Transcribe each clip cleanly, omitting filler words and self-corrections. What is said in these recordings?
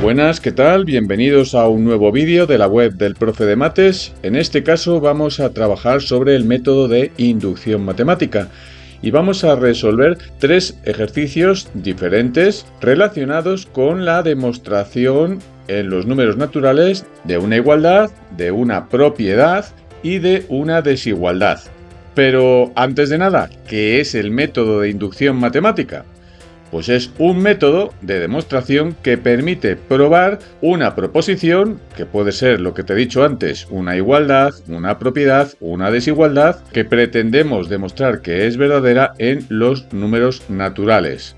Buenas, ¿qué tal? Bienvenidos a un nuevo vídeo de la web del Profe de Mates. En este caso vamos a trabajar sobre el método de inducción matemática y vamos a resolver tres ejercicios diferentes relacionados con la demostración en los números naturales de una igualdad, de una propiedad y de una desigualdad. Pero antes de nada, ¿qué es el método de inducción matemática? Pues es un método de demostración que permite probar una proposición, que puede ser lo que te he dicho antes, una igualdad, una propiedad, una desigualdad, que pretendemos demostrar que es verdadera en los números naturales.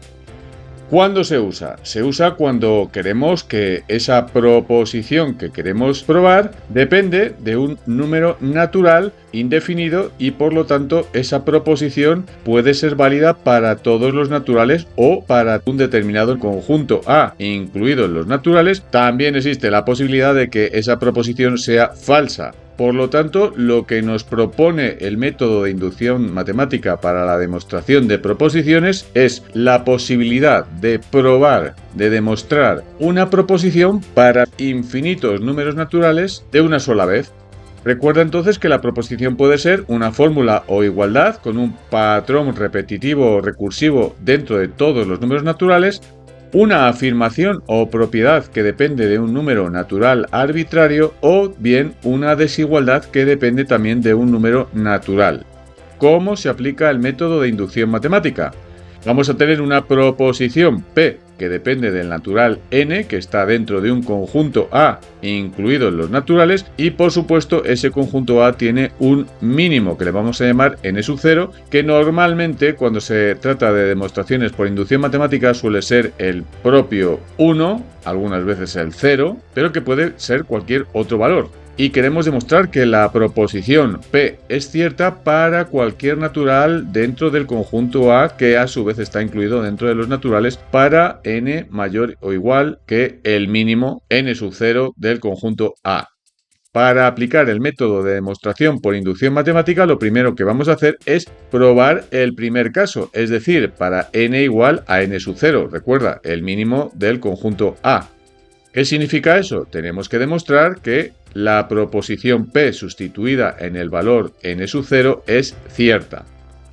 ¿Cuándo se usa? Se usa cuando queremos que esa proposición que queremos probar depende de un número natural indefinido y por lo tanto esa proposición puede ser válida para todos los naturales o para un determinado conjunto A, incluidos los naturales. También existe la posibilidad de que esa proposición sea falsa. Por lo tanto, lo que nos propone el método de inducción matemática para la demostración de proposiciones es la posibilidad de probar, de demostrar una proposición para infinitos números naturales de una sola vez. Recuerda entonces que la proposición puede ser una fórmula o igualdad con un patrón repetitivo o recursivo dentro de todos los números naturales, una afirmación o propiedad que depende de un número natural arbitrario o bien una desigualdad que depende también de un número natural. ¿Cómo se aplica el método de inducción matemática? Vamos a tener una proposición P que depende del natural n, que está dentro de un conjunto A, incluidos los naturales, y por supuesto ese conjunto A tiene un mínimo que le vamos a llamar n sub 0, que normalmente cuando se trata de demostraciones por inducción matemática suele ser el propio 1, algunas veces el 0, pero que puede ser cualquier otro valor. Y queremos demostrar que la proposición P es cierta para cualquier natural dentro del conjunto A, que a su vez está incluido dentro de los naturales para n mayor o igual que el mínimo n sub 0 del conjunto A. Para aplicar el método de demostración por inducción matemática, lo primero que vamos a hacer es probar el primer caso, es decir, para n igual a n sub 0, recuerda, el mínimo del conjunto A. ¿Qué significa eso? Tenemos que demostrar que la proposición P sustituida en el valor n sub 0 es cierta.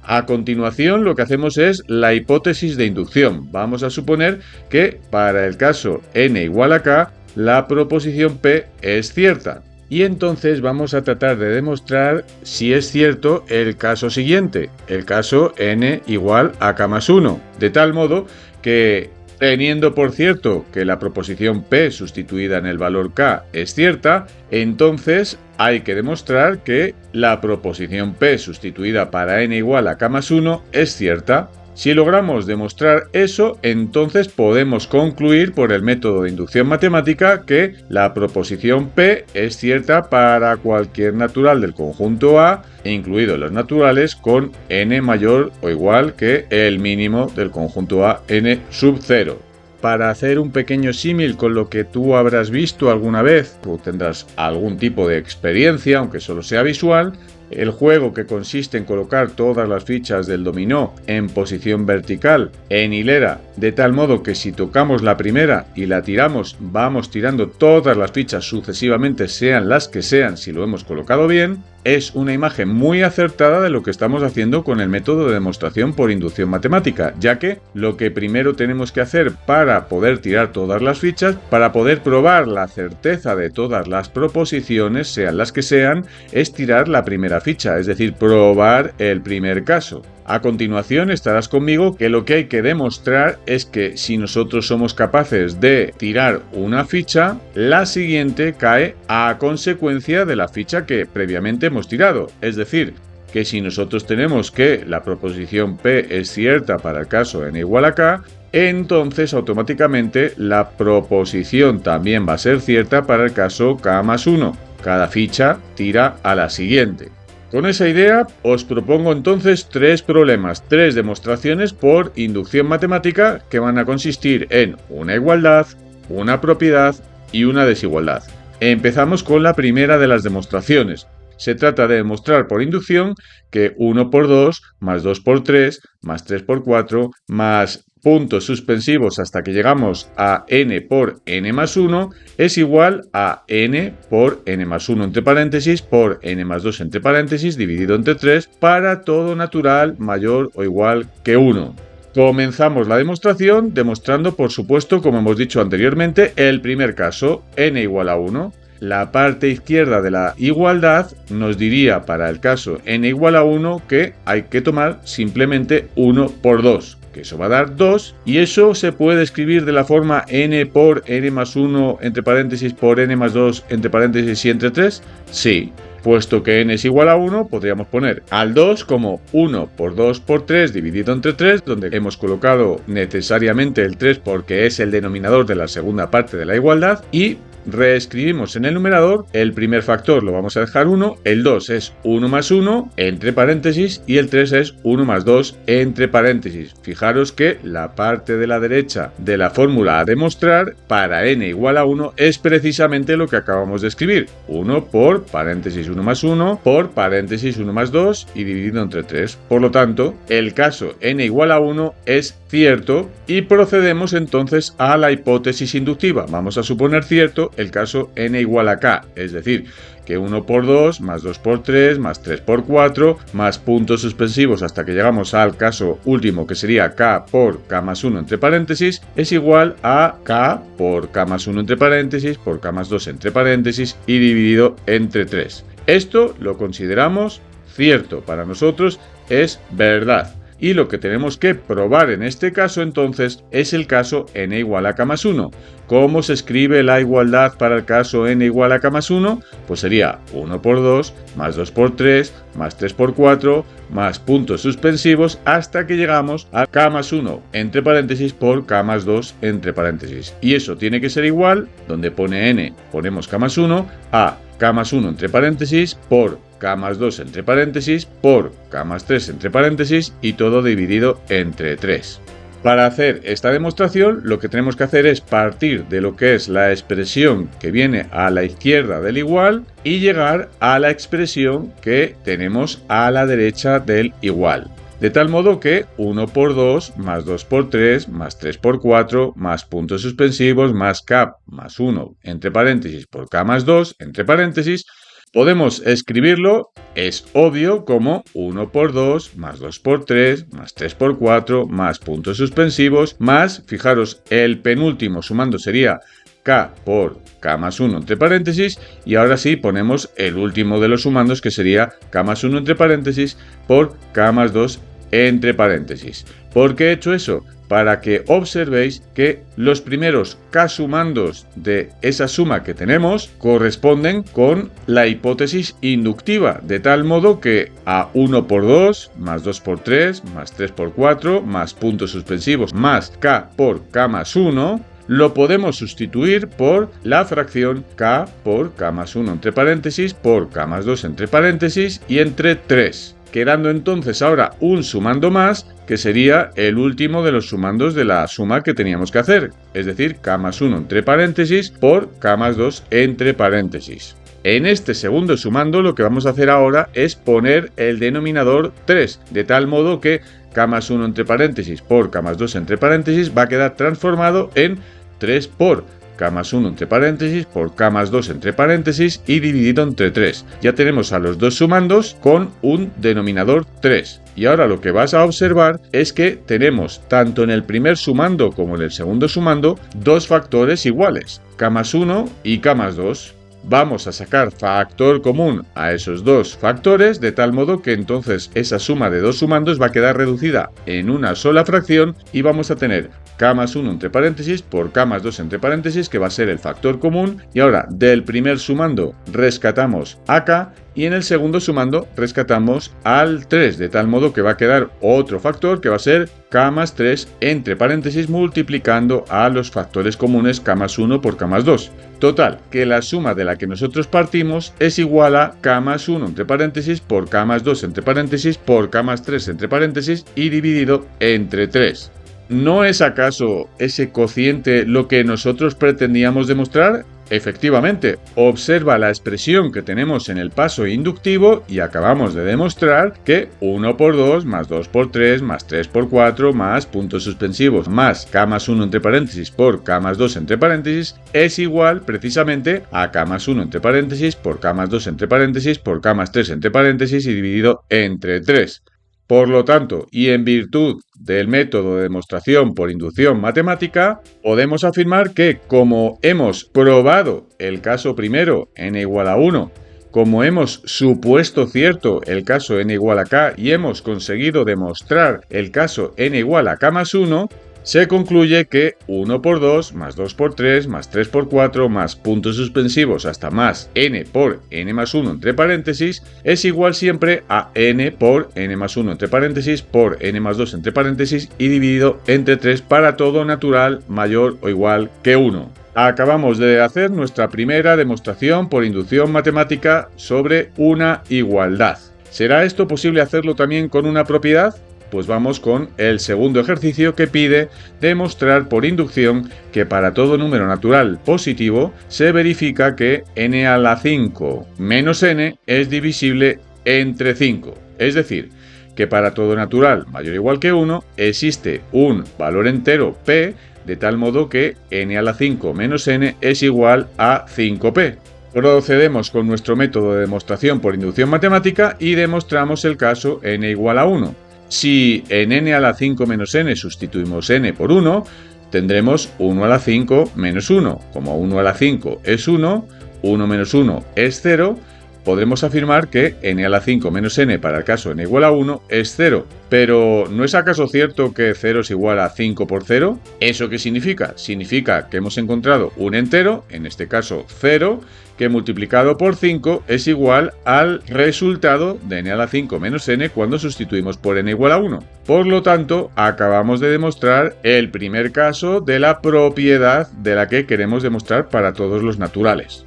A continuación, lo que hacemos es la hipótesis de inducción. Vamos a suponer que para el caso n igual a k, la proposición P es cierta. Y entonces vamos a tratar de demostrar si es cierto el caso siguiente, el caso n igual a k más 1, de tal modo que teniendo por cierto que la proposición P sustituida en el valor K es cierta, entonces hay que demostrar que la proposición P sustituida para n igual a K más 1 es cierta. Si logramos demostrar eso, entonces podemos concluir por el método de inducción matemática que la proposición P es cierta para cualquier natural del conjunto A, incluidos los naturales, con n mayor o igual que el mínimo del conjunto A, n sub 0. Para hacer un pequeño símil con lo que tú habrás visto alguna vez, tú tendrás algún tipo de experiencia, aunque solo sea visual. El juego, que consiste en colocar todas las fichas del dominó en posición vertical en hilera, de tal modo que si tocamos la primera y la tiramos, vamos tirando todas las fichas sucesivamente, sean las que sean, si lo hemos colocado bien, es una imagen muy acertada de lo que estamos haciendo con el método de demostración por inducción matemática, ya que lo que primero tenemos que hacer para poder tirar todas las fichas, para poder probar la certeza de todas las proposiciones, sean las que sean, es tirar la primera ficha, es decir, probar el primer caso. A continuación estarás conmigo que lo que hay que demostrar es que si nosotros somos capaces de tirar una ficha, la siguiente cae a consecuencia de la ficha que previamente hemos tirado. Es decir, que si nosotros tenemos que la proposición P es cierta para el caso n igual a k, entonces automáticamente la proposición también va a ser cierta para el caso k más 1. Cada ficha tira a la siguiente. Con esa idea os propongo entonces tres problemas, tres demostraciones por inducción matemática que van a consistir en una igualdad, una propiedad y una desigualdad. Empezamos con la primera de las demostraciones. Se trata de demostrar por inducción que 1 por 2 más 2 por 3 más 3 por 4 más puntos suspensivos hasta que llegamos a n por n más 1 es igual a n por n más 1 entre paréntesis por n más 2 entre paréntesis dividido entre 3 para todo natural mayor o igual que 1. Comenzamos la demostración demostrando, por supuesto, como hemos dicho anteriormente, el primer caso, n igual a 1. La parte izquierda de la igualdad nos diría para el caso n igual a 1 que hay que tomar simplemente 1 por 2. Que eso va a dar 2, y eso se puede escribir de la forma n por n más 1 entre paréntesis por n más 2 entre paréntesis y entre 3. Sí, puesto que n es igual a 1, podríamos poner al 2 como 1 por 2 por 3 dividido entre 3, donde hemos colocado necesariamente el 3 porque es el denominador de la segunda parte de la igualdad, y reescribimos en el numerador, el primer factor lo vamos a dejar 1, el 2 es 1 más 1 entre paréntesis y el 3 es 1 más 2 entre paréntesis. Fijaros que la parte de la derecha de la fórmula a demostrar para n igual a 1 es precisamente lo que acabamos de escribir, 1 por paréntesis 1 más 1 por paréntesis 1 más 2 y dividido entre 3. Por lo tanto, el caso n igual a 1 es cierto y procedemos entonces a la hipótesis inductiva. Vamos a suponer cierto el caso n igual a k, es decir, que 1 por 2, más 2 por 3, más 3 por 4, más puntos suspensivos hasta que llegamos al caso último que sería k por k más 1 entre paréntesis, es igual a k por k más 1 entre paréntesis por k más 2 entre paréntesis y dividido entre 3. Esto lo consideramos cierto, para nosotros es verdad. Y lo que tenemos que probar en este caso entonces es el caso n igual a k más 1. ¿Cómo se escribe la igualdad para el caso n igual a k más 1? Pues sería 1 por 2, más 2 por 3, más 3 por 4, más puntos suspensivos hasta que llegamos a k más 1 entre paréntesis por k más 2 entre paréntesis. Y eso tiene que ser igual, donde pone n ponemos k más 1, a k más 1 entre paréntesis por k más 2 entre paréntesis por k más 3 entre paréntesis y todo dividido entre 3. Para hacer esta demostración lo que tenemos que hacer es partir de lo que es la expresión que viene a la izquierda del igual y llegar a la expresión que tenemos a la derecha del igual. De tal modo que 1 por 2, más 2 por 3, más 3 por 4, más puntos suspensivos, más k más 1 entre paréntesis por k más 2 entre paréntesis, podemos escribirlo, es obvio, como 1 por 2, más 2 por 3, más 3 por 4, más puntos suspensivos, más, fijaros, el penúltimo sumando sería k por k más 1 entre paréntesis, y ahora sí ponemos el último de los sumandos que sería k más 1 entre paréntesis por k más 2 entre paréntesis. ¿Por qué he hecho eso? Para que observéis que los primeros k sumandos de esa suma que tenemos corresponden con la hipótesis inductiva, de tal modo que a 1 por 2, más 2 por 3, más 3 por 4, más puntos suspensivos, más k por k más 1, lo podemos sustituir por la fracción k por k más 1 entre paréntesis por k más 2 entre paréntesis y entre 3. Quedando entonces ahora un sumando más, que sería el último de los sumandos de la suma que teníamos que hacer, es decir, k más 1 entre paréntesis por k más 2 entre paréntesis. En este segundo sumando lo que vamos a hacer ahora es poner el denominador 3, de tal modo que k más 1 entre paréntesis por k más 2 entre paréntesis va a quedar transformado en 3 por k más 1 entre paréntesis por k más 2 entre paréntesis y dividido entre 3. Ya tenemos a los dos sumandos con un denominador 3. Y ahora lo que vas a observar es que tenemos tanto en el primer sumando como en el segundo sumando dos factores iguales, k más 1 y k más 2. Vamos a sacar factor común a esos dos factores, de tal modo que entonces esa suma de dos sumandos va a quedar reducida en una sola fracción y vamos a tener k más 1 entre paréntesis por k más 2 entre paréntesis, que va a ser el factor común. Y ahora del primer sumando rescatamos a k y en el segundo sumando rescatamos al 3, de tal modo que va a quedar otro factor que va a ser k más 3 entre paréntesis multiplicando a los factores comunes k más 1 por k más 2. Total, que la suma de la que nosotros partimos es igual a k más 1 entre paréntesis por k más 2 entre paréntesis por k más 3 entre paréntesis y dividido entre 3. ¿No es acaso ese cociente lo que nosotros pretendíamos demostrar? Efectivamente, observa la expresión que tenemos en el paso inductivo y acabamos de demostrar que 1 por 2 más 2 por 3 más 3 por 4 más puntos suspensivos más k más 1 entre paréntesis por k más 2 entre paréntesis es igual precisamente a k más 1 entre paréntesis por k más 2 entre paréntesis por k más 3 entre paréntesis y dividido entre 3. Por lo tanto, y en virtud del método de demostración por inducción matemática, podemos afirmar que como hemos probado el caso primero n igual a 1, como hemos supuesto cierto el caso n igual a k y hemos conseguido demostrar el caso n igual a k más 1, se concluye que 1 por 2 más 2 por 3 más 3 por 4 más puntos suspensivos hasta más n por n más 1 entre paréntesis es igual siempre a n por n más 1 entre paréntesis por n más 2 entre paréntesis y dividido entre 3 para todo natural mayor o igual que 1. Acabamos de hacer nuestra primera demostración por inducción matemática sobre una igualdad. ¿Será esto posible hacerlo también con una propiedad? Pues vamos con el segundo ejercicio que pide demostrar por inducción que para todo número natural positivo se verifica que n a la 5 menos n es divisible entre 5. Es decir, que para todo natural mayor o igual que 1 existe un valor entero p de tal modo que n a la 5 menos n es igual a 5p. Procedemos con nuestro método de demostración por inducción matemática y demostramos el caso n igual a 1. Si en n a la 5 menos n sustituimos n por 1, tendremos 1 a la 5 menos 1. Como 1 a la 5 es 1, 1 menos 1 es 0, podremos afirmar que n a la 5 menos n para el caso n igual a 1 es 0. Pero, ¿no es acaso cierto que 0 es igual a 5 por 0? ¿Eso qué significa? Significa que hemos encontrado un entero, en este caso 0, que multiplicado por 5 es igual al resultado de n a la 5 menos n cuando sustituimos por n igual a 1. Por lo tanto, acabamos de demostrar el primer caso de la propiedad de la que queremos demostrar para todos los naturales.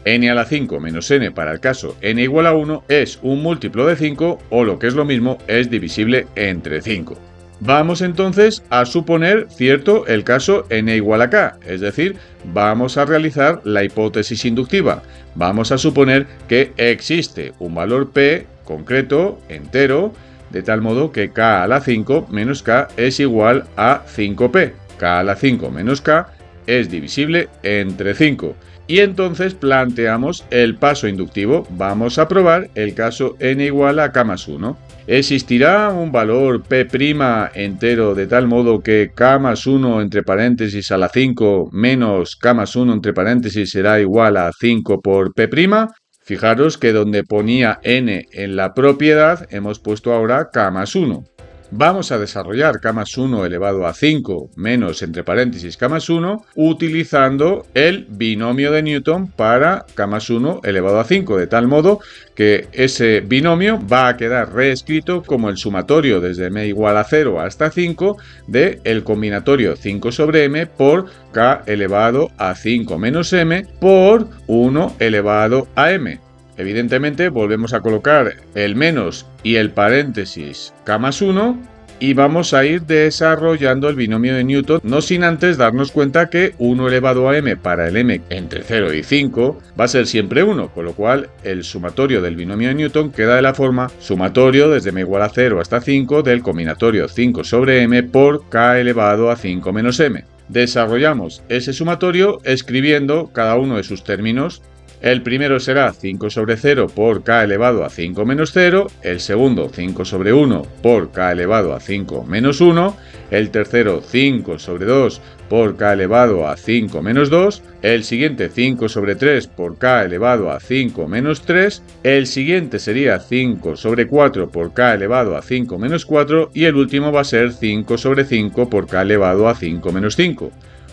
N a la 5 menos n para el caso n igual a 1 es un múltiplo de 5 o lo que es lo mismo es divisible entre 5. Vamos entonces a suponer cierto el caso n igual a k, es decir, vamos a realizar la hipótesis inductiva. Vamos a suponer que existe un valor p concreto, entero, de tal modo que k a la 5 menos k es igual a 5p. K a la 5 menos k es divisible entre 5. Y entonces planteamos el paso inductivo. Vamos a probar el caso n igual a k más 1. ¿Existirá un valor p' entero de tal modo que k más 1 entre paréntesis a la 5 menos k más 1 entre paréntesis será igual a 5 por p'? Fijaros que donde ponía n en la propiedad hemos puesto ahora k más 1. Vamos a desarrollar k más 1 elevado a 5 menos entre paréntesis k más 1 utilizando el binomio de Newton para k más 1 elevado a 5, de tal modo que ese binomio va a quedar reescrito como el sumatorio desde m igual a 0 hasta 5 del combinatorio 5 sobre m por k elevado a 5 menos m por 1 elevado a m. Evidentemente volvemos a colocar el menos y el paréntesis k más 1 y vamos a ir desarrollando el binomio de Newton, no sin antes darnos cuenta que 1 elevado a m para el m entre 0 y 5 va a ser siempre 1, con lo cual el sumatorio del binomio de Newton queda de la forma sumatorio desde m igual a 0 hasta 5 del combinatorio 5 sobre m por k elevado a 5 menos m. Desarrollamos ese sumatorio escribiendo cada uno de sus términos. El primero será 5 sobre 0 por k elevado a 5 menos 0, el segundo 5 sobre 1 por k elevado a 5 menos 1, el tercero 5 sobre 2 por k elevado a 5 menos 2, el siguiente 5 sobre 3 por k elevado a 5 menos 3, el siguiente sería 5 sobre 4 por k elevado a 5 menos 4 y el último va a ser 5 sobre 5 por k elevado a 5 menos 5.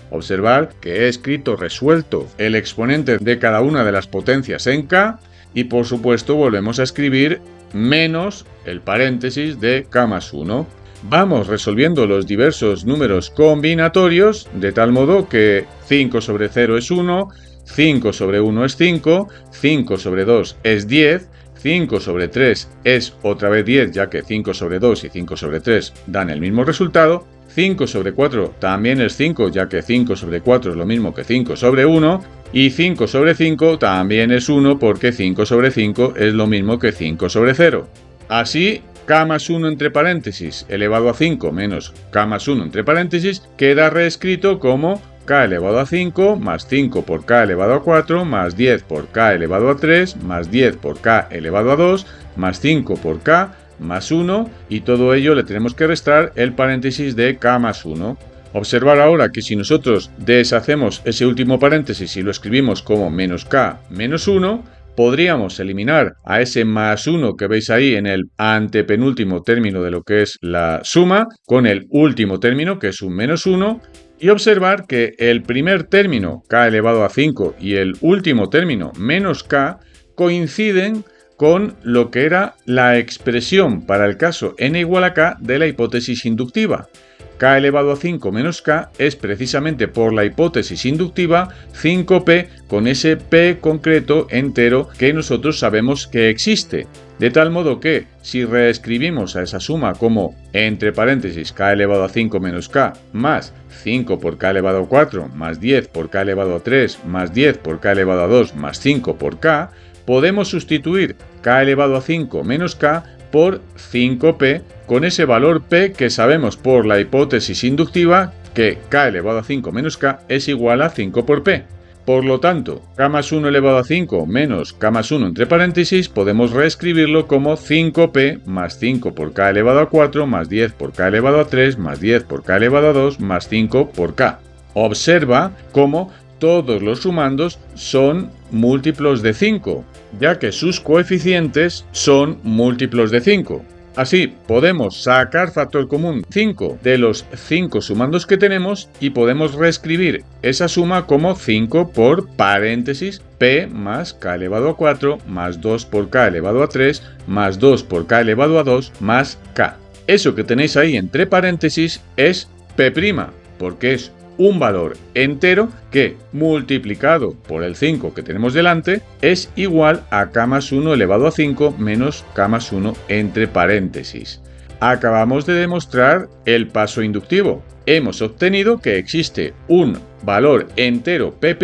Observar que he escrito resuelto el exponente de cada una de las potencias en k y por supuesto volvemos a escribir menos el paréntesis de k más 1. Vamos resolviendo los diversos números combinatorios de tal modo que 5 sobre 0 es 1, 5 sobre 1 es 5, 5 sobre 2 es 10, 5 sobre 3 es otra vez 10, ya que 5 sobre 2 y 5 sobre 3 dan el mismo resultado. 5 sobre 4 también es 5, ya que 5 sobre 4 es lo mismo que 5 sobre 1. Y 5 sobre 5 también es 1, porque 5 sobre 5 es lo mismo que 5 sobre 0. Así, k más 1 entre paréntesis elevado a 5 menos k más 1 entre paréntesis queda reescrito como k elevado a 5 más 5 por k elevado a 4 más 10 por k elevado a 3 más 10 por k elevado a 2 más 5 por k más 1, y todo ello le tenemos que restar el paréntesis de k más 1. Observar ahora que si nosotros deshacemos ese último paréntesis y lo escribimos como menos k menos 1, podríamos eliminar a ese más 1 que veis ahí en el antepenúltimo término de lo que es la suma, con el último término, que es un menos 1, y observar que el primer término, k elevado a 5, y el último término, menos k, coinciden con lo que era la expresión para el caso n igual a k de la hipótesis inductiva. K elevado a 5 menos k es precisamente por la hipótesis inductiva 5p con ese p concreto entero que nosotros sabemos que existe. De tal modo que si reescribimos a esa suma como entre paréntesis k elevado a 5 menos k más 5 por k elevado a 4 más 10 por k elevado a 3 más 10 por k elevado a 2 más 5 por k, podemos sustituir k elevado a 5 menos k por 5p con ese valor p que sabemos por la hipótesis inductiva que k elevado a 5 menos k es igual a 5 por p. Por lo tanto, k más 1 elevado a 5 menos k más 1 entre paréntesis podemos reescribirlo como 5p más 5 por k elevado a 4 más 10 por k elevado a 3 más 10 por k elevado a 2 más 5 por k. Observa cómo todos los sumandos son múltiplos de 5, ya que sus coeficientes son múltiplos de 5. Así, podemos sacar factor común 5 de los 5 sumandos que tenemos y podemos reescribir esa suma como 5 por paréntesis p más k elevado a 4 más 2 por k elevado a 3 más 2 por k elevado a 2 más k. Eso que tenéis ahí entre paréntesis es p', porque es un valor entero que, multiplicado por el 5 que tenemos delante, es igual a k más 1 elevado a 5 menos k más 1 entre paréntesis. Acabamos de demostrar el paso inductivo. Hemos obtenido que existe un valor entero p',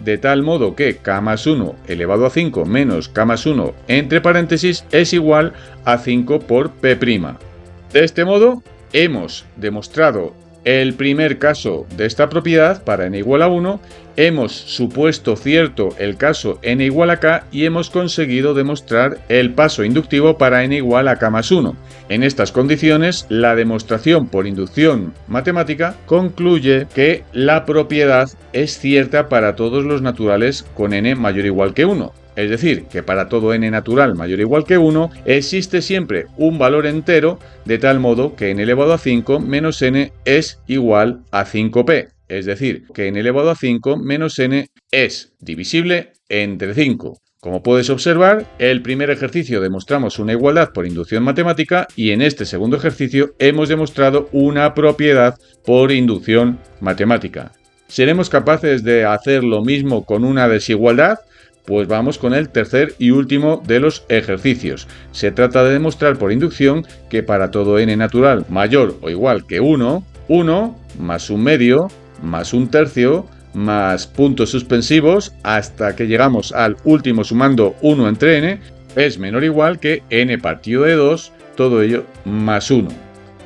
de tal modo que k más 1 elevado a 5 menos k más 1 entre paréntesis es igual a 5 por p'. De este modo, hemos demostrado el primer caso de esta propiedad para n igual a 1, hemos supuesto cierto el caso n igual a k y hemos conseguido demostrar el paso inductivo para n igual a k más 1. En estas condiciones, la demostración por inducción matemática concluye que la propiedad es cierta para todos los naturales con n mayor o igual que 1. Es decir, que para todo n natural mayor o igual que 1 existe siempre un valor entero de tal modo que n elevado a 5 menos n es igual a 5p. Es decir, que n elevado a 5 menos n es divisible entre 5. Como puedes observar, el primer ejercicio demostramos una igualdad por inducción matemática y en este segundo ejercicio hemos demostrado una propiedad por inducción matemática. ¿Seremos capaces de hacer lo mismo con una desigualdad? Pues vamos con el tercer y último de los ejercicios. Se trata de demostrar por inducción que para todo n natural mayor o igual que 1, 1 más un medio más un tercio más puntos suspensivos hasta que llegamos al último sumando 1 entre n es menor o igual que n partido de 2, todo ello más 1.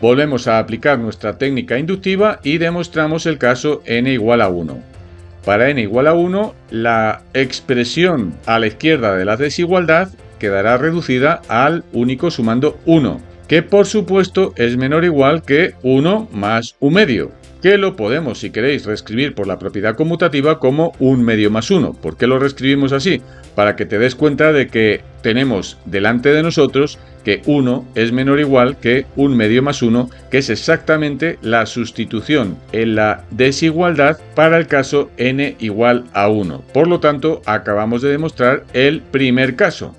Volvemos a aplicar nuestra técnica inductiva y demostramos el caso n igual a 1. Para n igual a 1, la expresión a la izquierda de la desigualdad quedará reducida al único sumando 1, que por supuesto es menor o igual que 1 más un medio, que lo podemos, si queréis, reescribir por la propiedad conmutativa como un medio más 1. ¿Por qué lo reescribimos así? Para que te des cuenta de que tenemos delante de nosotros que 1 es menor o igual que un medio más 1, que es exactamente la sustitución en la desigualdad para el caso n igual a 1. Por lo tanto, acabamos de demostrar el primer caso.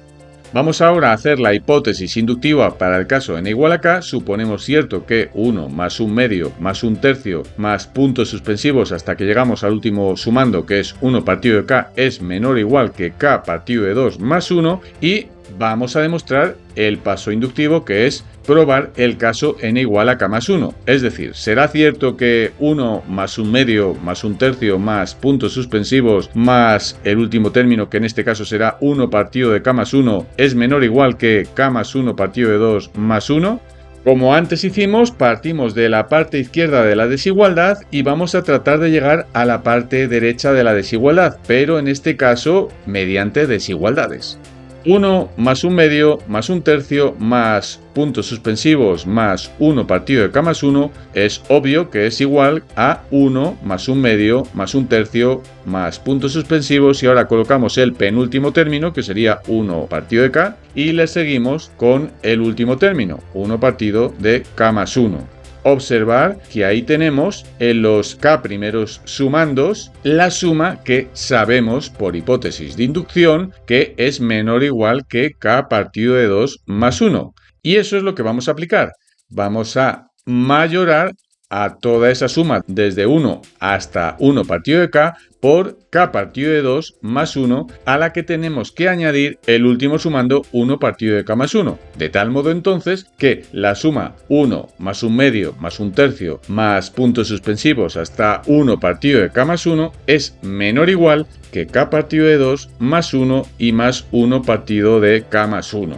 Vamos ahora a hacer la hipótesis inductiva para el caso n igual a k. Suponemos cierto que 1 más un medio más un tercio más puntos suspensivos hasta que llegamos al último sumando, que es 1 partido de k, es menor o igual que k partido de 2 más 1, y vamos a demostrar el paso inductivo, que es probar el caso n igual a k más 1. Es decir, ¿será cierto que 1 más 1/2 más 1/3 más puntos suspensivos más el último término, que en este caso será 1 partido de k más 1, es menor o igual que k más 1 partido de 2 más 1? Como antes hicimos, partimos de la parte izquierda de la desigualdad y vamos a tratar de llegar a la parte derecha de la desigualdad, pero en este caso mediante desigualdades. 1 más 1/2 más 1/3 más puntos suspensivos más 1 partido de k más 1 es obvio que es igual a 1 más 1/2 más 1/3 más puntos suspensivos, y ahora colocamos el penúltimo término, que sería 1 partido de k, y le seguimos con el último término, 1 partido de k más 1. Observar que ahí tenemos en los k primeros sumandos la suma que sabemos por hipótesis de inducción que es menor o igual que k partido de 2 más 1. Y eso es lo que vamos a aplicar. Vamos a mayorar a toda esa suma desde 1 hasta 1 partido de k por k partido de 2 más 1, a la que tenemos que añadir el último sumando 1 partido de k más 1, de tal modo entonces que la suma 1 más 1/2 más 1/3 más puntos suspensivos hasta 1 partido de k más 1 es menor o igual que k partido de 2 más 1 y más 1 partido de k más 1.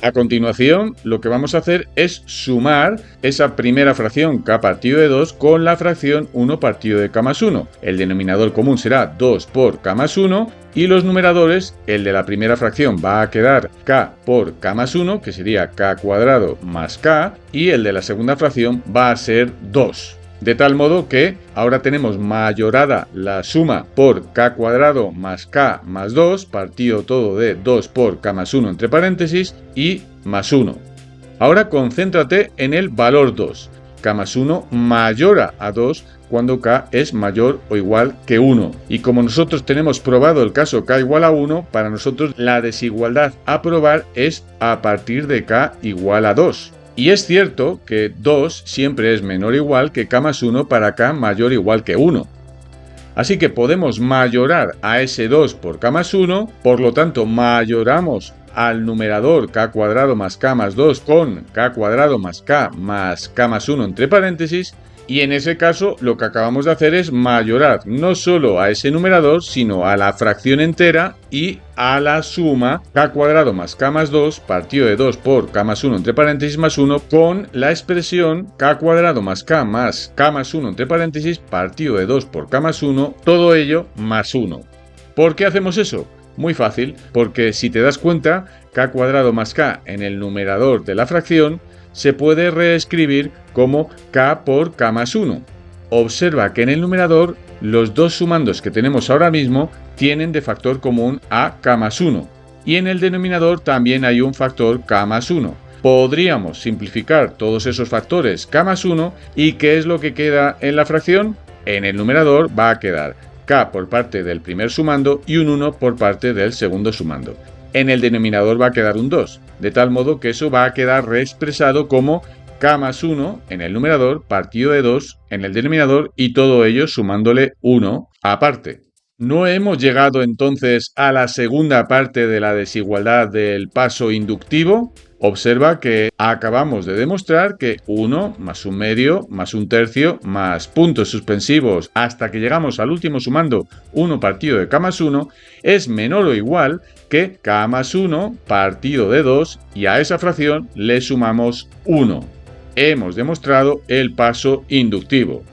A continuación, lo que vamos a hacer es sumar esa primera fracción k partido de 2 con la fracción 1 partido de k más 1. El denominador común será 2 por k más 1 y los numeradores, el de la primera fracción va a quedar k por k más 1, que sería k cuadrado más k, y el de la segunda fracción va a ser 2. De tal modo que ahora tenemos mayorada la suma por k cuadrado más k más 2, partido todo de 2 por k más 1 entre paréntesis y más 1. Ahora concéntrate en el valor 2. K más 1 mayora a 2 cuando k es mayor o igual que 1. Y como nosotros tenemos probado el caso k igual a 1, para nosotros la desigualdad a probar es a partir de k igual a 2. Y es cierto que 2 siempre es menor o igual que k más 1 para k mayor o igual que 1. Así que podemos mayorar a ese 2 por k más 1, por lo tanto mayoramos al numerador k cuadrado más k más 2 con k cuadrado más k más 1 entre paréntesis, y en ese caso lo que acabamos de hacer es mayorar no solo a ese numerador, sino a la fracción entera y a la suma k cuadrado más k más 2 partido de 2 por k más 1 entre paréntesis más 1 con la expresión k cuadrado más k más 1 entre paréntesis partido de 2 por k más 1, todo ello más 1. ¿Por qué hacemos eso? Muy fácil, porque si te das cuenta, k cuadrado más k en el numerador de la fracción se puede reescribir como k por k más 1. Observa que en el numerador los dos sumandos que tenemos ahora mismo tienen de factor común a k más 1, y en el denominador también hay un factor k más 1. Podríamos simplificar todos esos factores k más 1, y ¿qué es lo que queda en la fracción? En el numerador va a quedar k por parte del primer sumando y un 1 por parte del segundo sumando. En el denominador va a quedar un 2, de tal modo que eso va a quedar reexpresado como k más 1 en el numerador partido de 2 en el denominador, y todo ello sumándole 1 aparte. ¿No hemos llegado entonces a la segunda parte de la desigualdad del paso inductivo? Observa que acabamos de demostrar que 1 más 1/2 más 1/3 más puntos suspensivos hasta que llegamos al último sumando 1 partido de k más 1 es menor o igual que k más 1 partido de 2, y a esa fracción le sumamos 1. Hemos demostrado el paso inductivo.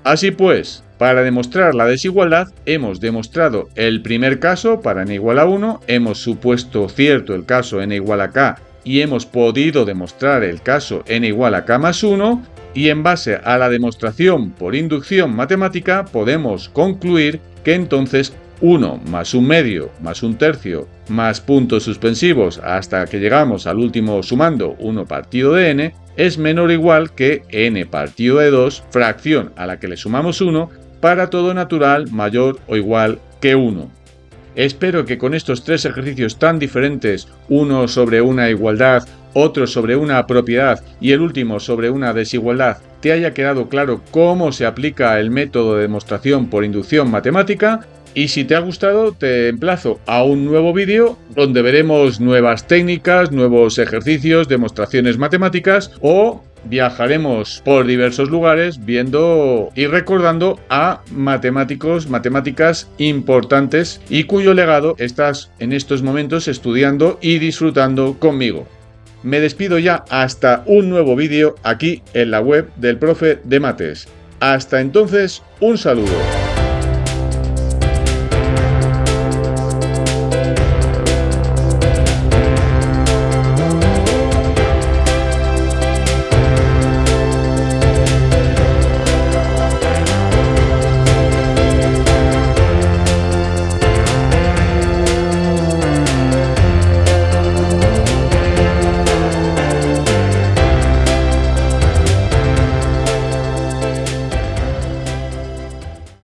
Así pues, para demostrar la desigualdad hemos demostrado el primer caso para n igual a 1, hemos supuesto cierto el caso n igual a k y hemos podido demostrar el caso n igual a k más 1, y en base a la demostración por inducción matemática podemos concluir que entonces 1 más 1/2 más 1/3 más puntos suspensivos hasta que llegamos al último sumando 1 partido de n es menor o igual que n partido de 2, fracción a la que le sumamos 1, para todo natural mayor o igual que 1. Espero que con estos tres ejercicios tan diferentes, uno sobre una igualdad, otro sobre una propiedad y el último sobre una desigualdad, te haya quedado claro cómo se aplica el método de demostración por inducción matemática. Y si te ha gustado, te emplazo a un nuevo vídeo donde veremos nuevas técnicas, nuevos ejercicios, demostraciones matemáticas o viajaremos por diversos lugares viendo y recordando a matemáticas importantes y cuyo legado estás en estos momentos estudiando y disfrutando conmigo. Me despido ya hasta un nuevo vídeo aquí en la web del Profe de Mates. Hasta entonces, un saludo.